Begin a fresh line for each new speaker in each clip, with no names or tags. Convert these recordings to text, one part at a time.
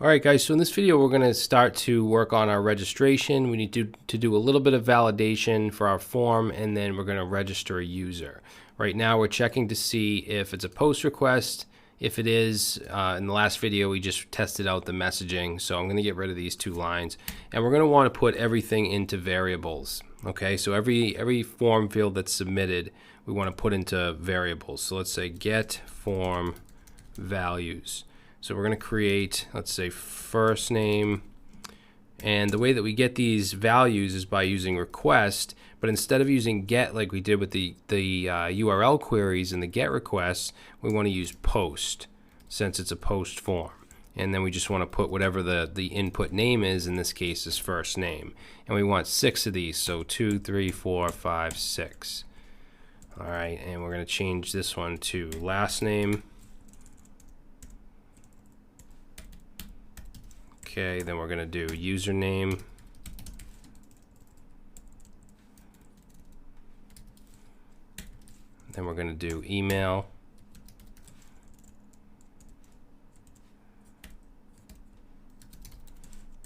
Alright guys, so in this video we're going to start to work on our registration. We need to do a little bit of validation for our form, and then we're going to register a user. Right now we're checking to see if it's a post request. If it is, in the last video we just tested out the messaging, so I'm going to get rid of these two lines. And we're going to want to put everything into variables. Okay, so every form field that's submitted we want to put into variables. So let's say get form values. So we're going to create, let's say, first name, and the way that we get these values is by using request, but instead of using get like we did with the URL queries and the get requests, we want to use post since it's a post form. And then we just want to put whatever the input name is, in this case is first name. And we want 6 of these, so 2, 3, 4, 5, 6. All right, and we're going to change this one to last name. Okay, then we're going to do username. Then we're going to do email.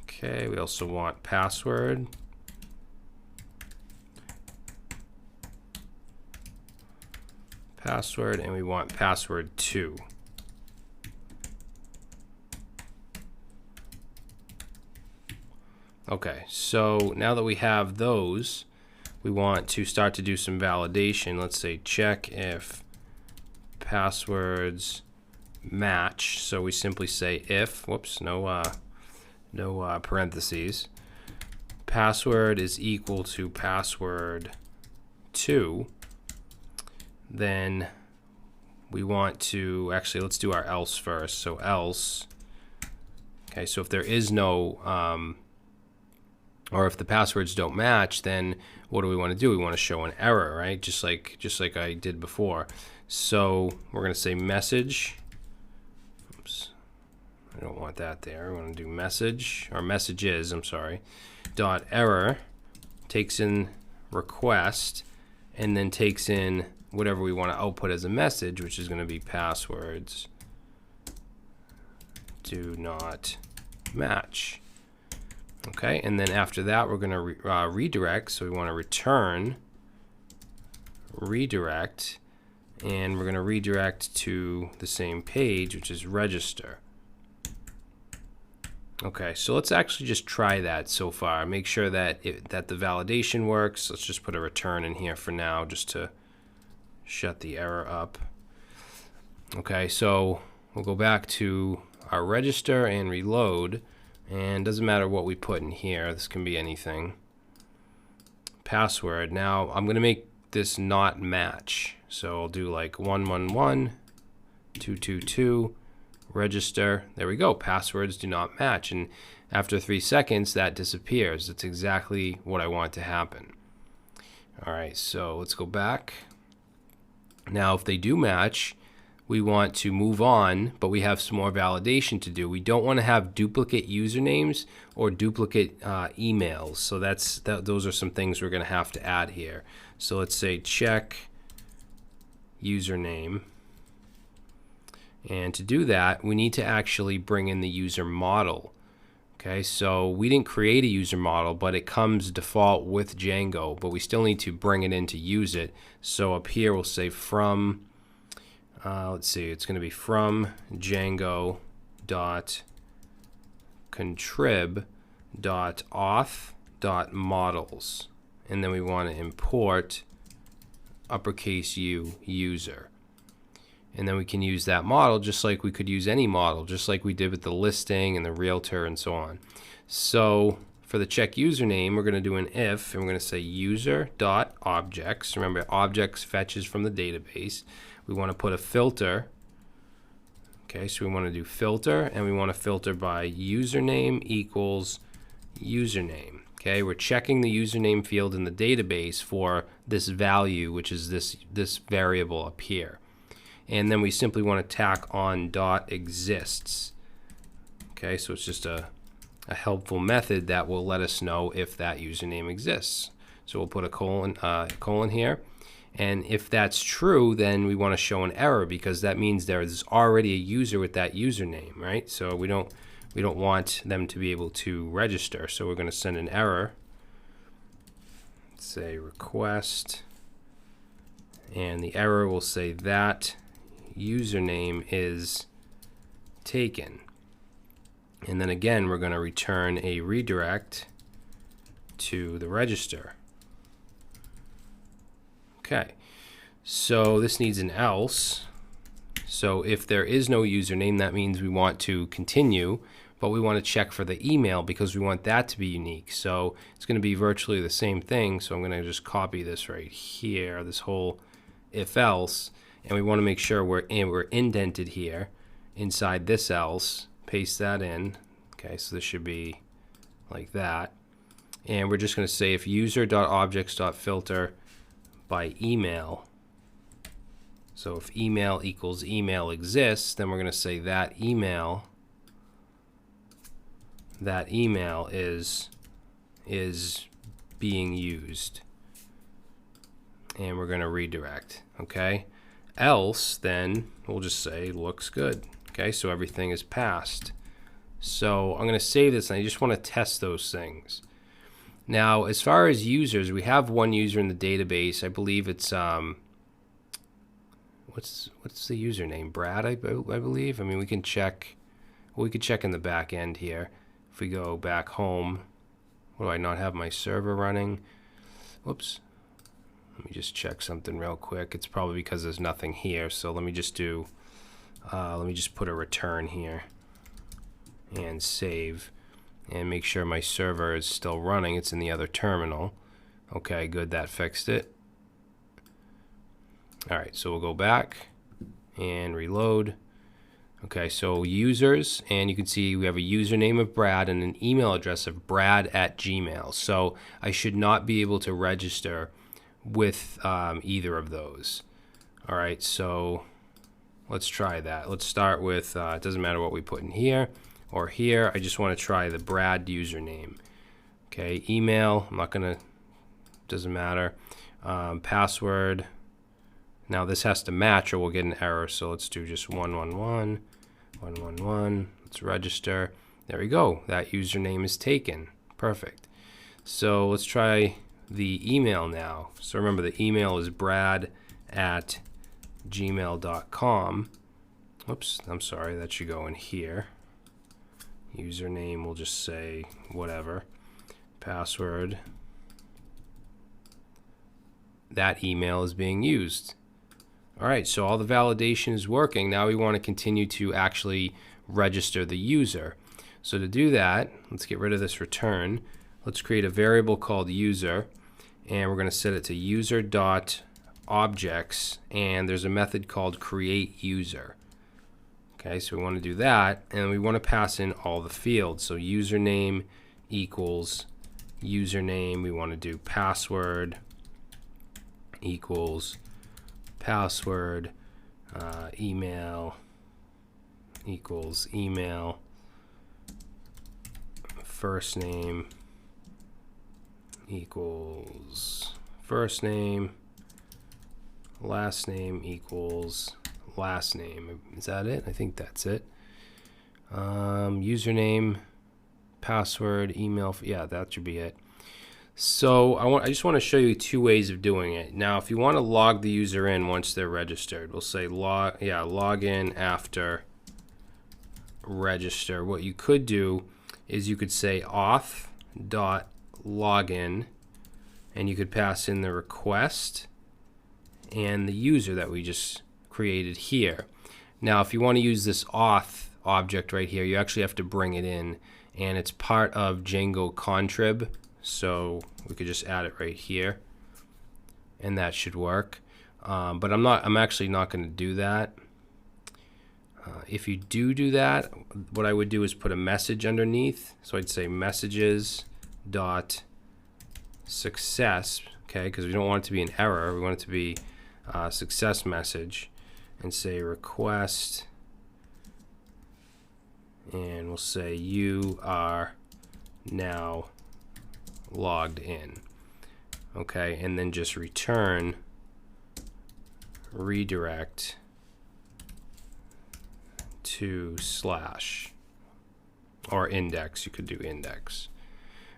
Okay, we also want password. Password, and we want password 2. Okay, so now that we have those, we want to start to do some validation. Let's say check if passwords match. So we simply say if, whoops, no parentheses, password is equal to password 2. Then we want to, actually let's do our else first. So else, okay, so if there is no or if the passwords don't match, then what do we want to do? We want to show an error, right? Just like I did before. So we're going to say message. Oops, I don't want that there. We want to do message, or messages, I'm sorry, dot error, takes in request, and then takes in whatever we want to output as a message, which is going to be passwords do not match. Okay, and then after that we're going to redirect, so we want to return redirect, and we're going to redirect to the same page, which is register. Okay, so let's actually just try that so far. Make sure that that the validation works. Let's just put a return in here for now just to shut the error up. Okay, so we'll go back to our register and reload. And doesn't matter what we put in here, this can be anything. Password. Now I'm going to make this not match, so I'll do like 111 222 register. There we go. Passwords do not match, and after 3 seconds that disappears. That's exactly what I want to happen. Alright, so let's go back. Now if they do match, we want to move on, but we have some more validation to do. We don't want to have duplicate usernames or duplicate emails. So those are some things we're going to have to add here. So let's say check username. And to do that, we need to actually bring in the user model. Okay, so we didn't create a user model, but it comes default with Django, but we still need to bring it in to use it. So up here we'll say from, let's see, it's going to be from Django dot contrib dot auth dot models, and then we want to import uppercase U user, and then we can use that model just like we could use any model, just like we did with the listing and the realtor and so on. So for the check username, we're going to do an if, and we're going to say user dot objects. Remember, objects fetches from the database. We want to put a filter. Okay, so we want to do filter, and we want to filter by username equals username. Okay, we're checking the username field in the database for this value, which is this variable up here. And then we simply want to tack on dot exists. Okay, so it's just a helpful method that will let us know if that username exists. So we'll put a colon here. And if that's true, then we want to show an error, because that means there is already a user with that username, right? So we don't We don't want them to be able to register, so we're going to send an error. Say request, and the error will say that username is taken. And then again, we're going to return a redirect to the register. Okay, so this needs an else. So if there is no username, that means we want to continue, but we want to check for the email because we want that to be unique. So it's going to be virtually the same thing. So I'm going to just copy this right here, this whole if else, and we want to make sure we're indented here inside this else. Paste that in. Okay, so this should be like that. And we're just going to say if user.objects.filter by email. So if email equals email exists, then we're going to say that email is being used. And we're going to redirect. Okay. Else, then we'll just say looks good. Okay, so everything is passed. So I'm going to save this, and I just want to test those things. Now, as far as users, we have one user in the database. I believe it's what's the username? Brad, I believe. I mean, we can check. Well, we could check in the back end here. If we go back home, what do I not have my server running? Whoops. Let me just check something real quick. It's probably because there's nothing here. So let me just do. Let me just put a return here and save and make sure my server is still running. It's in the other terminal. Okay, good, that fixed it. Alright, so we'll go back and reload. Okay, so users, and you can see we have a username of Brad and an email address of brad@gmail. So I should not be able to register with either of those. Alright, so let's try that. Let's start with, it doesn't matter what we put in here or here. I just want to try the Brad username. Okay, email, I'm not going to, doesn't matter. Password. Now this has to match or we'll get an error. So let's do just 111, 111. Let's register. There we go. That username is taken. Perfect. So let's try the email now. So remember the email is brad@gmail.com. Oops, I'm sorry, that should go in here. Username, we'll just say whatever. Password. That email is being used. All right, so all the validation is working. Now we want to continue to actually register the user. So to do that, let's get rid of this return. Let's create a variable called user, and we're going to set it to user.objects, and there's a method called create user. Okay, so we want to do that, and we want to pass in all the fields. So username equals username. We want to do password equals password, email equals email, first name equals first name, last name equals last name. Is that it? I think that's it. Username, password, email. Yeah, that should be it. So I just want to show you two ways of doing it. Now, if you want to log the user in once they're registered, we'll say log in after register. What you could do is you could say auth.login, and you could pass in the request and the user that we just created here. Now, if you want to use this auth object right here, you actually have to bring it in, and it's part of Django contrib. So we could just add it right here, and that should work. But I'm actually not going to do that. If you do that, what I would do is put a message underneath. So I'd say messages dot success, okay, because we don't want it to be an error. We want it to be a success message, and say request, and we'll say you are now logged in. Okay, and then just return redirect to slash. or index. You could do index.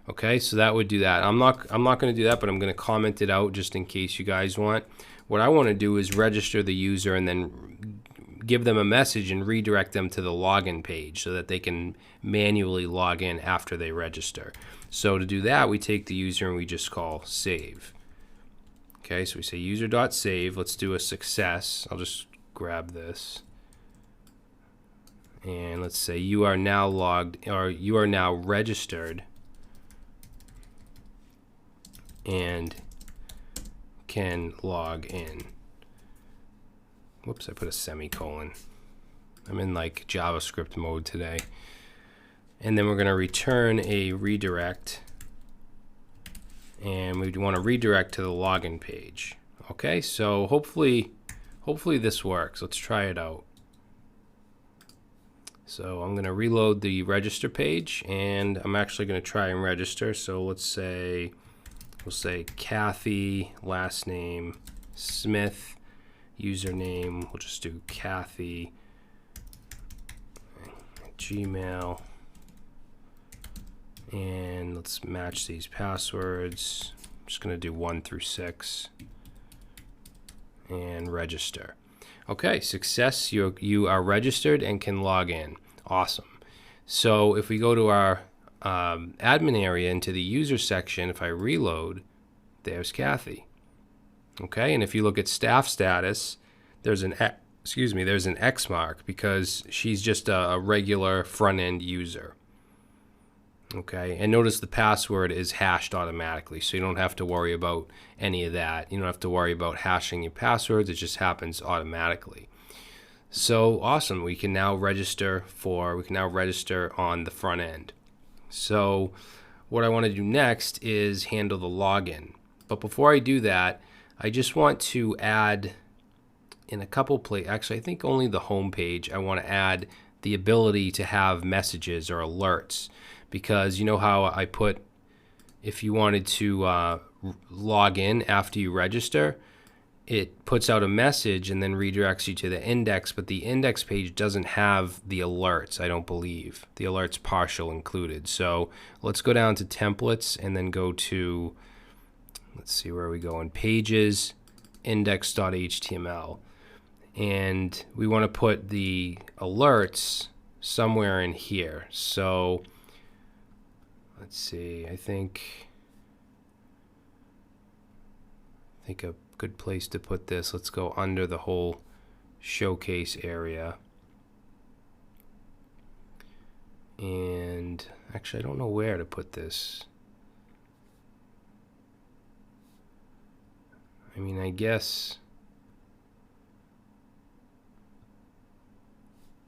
Okay, so that would do that. I'm not going to do that, but I'm going to comment it out just in case you guys want. What I want to do is register the user and then give them a message and redirect them to the login page so that they can manually log in after they register. So to do that, we take the user and we just call save. Okay, so we say user.save. Let's do a success. I'll just grab this. And let's say you are now logged, or you are now registered and can log in. Whoops, I put a semicolon. I'm in like JavaScript mode today. And then we're going to return a redirect. And we want to redirect to the login page. Okay, so hopefully this works. Let's try it out. So I'm going to reload the register page, and I'm actually going to try and register. So let's say, we'll say Kathy, last name Smith, username, we'll just do Kathy, Gmail, and let's match these passwords. I'm just going to do 1 through 6 and register. Okay, success, you are registered and can log in. Awesome. So if we go to our admin area into the user section, if I reload, there's Kathy. Okay, and if you look at staff status, there's an X mark because she's just a regular front-end user. Okay, and notice the password is hashed automatically, so you don't have to worry about any of that. You don't have to worry about hashing your passwords. It just happens automatically. So awesome, we can now register on the front end. So what I want to do next is handle the login. But before I do that, I just want to add in a couple places, actually I think only the home page, I want to add the ability to have messages or alerts. Because you know how I put, if you wanted to log in after you register, it puts out a message and then redirects you to the index, but the index page doesn't have the alerts, I don't believe. The alerts partial included. So let's go down to templates and then go to, let's see where we go in pages, index.html. And we want to put the alerts somewhere in here. So let's see, I think a good place to put this, let's go under the whole showcase area. And actually I don't know where to put this. I mean, I guess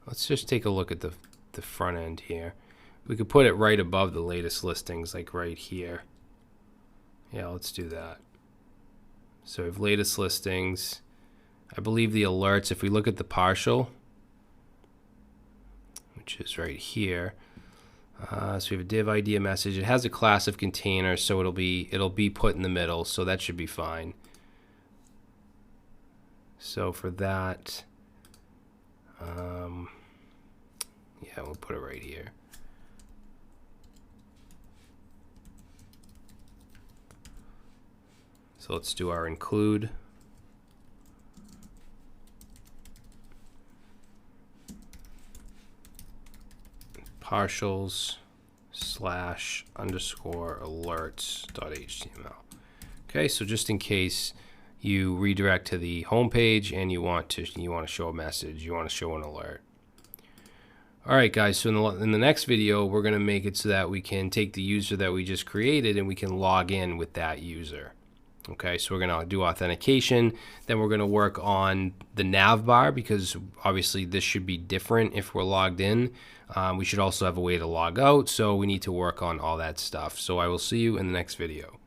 let's just take a look at the front end here. We could put it right above the latest listings, like right here. Yeah, let's do that. So we have latest listings. I believe the alerts, if we look at the partial, which is right here, so we have a div ID, a message. It has a class of container, so it'll be put in the middle, so that should be fine. So for that, yeah, we'll put it right here. So let's do our include. Partials / underscore alerts.html. Okay, so just in case you redirect to the home page and you want to show a message, you want to show an alert. All right, guys, so in the next video, we're going to make it so that we can take the user that we just created and we can log in with that user. Okay, so we're going to do authentication, then we're going to work on the nav bar because obviously this should be different if we're logged in. We should also have a way to log out, so we need to work on all that stuff. So I will see you in the next video.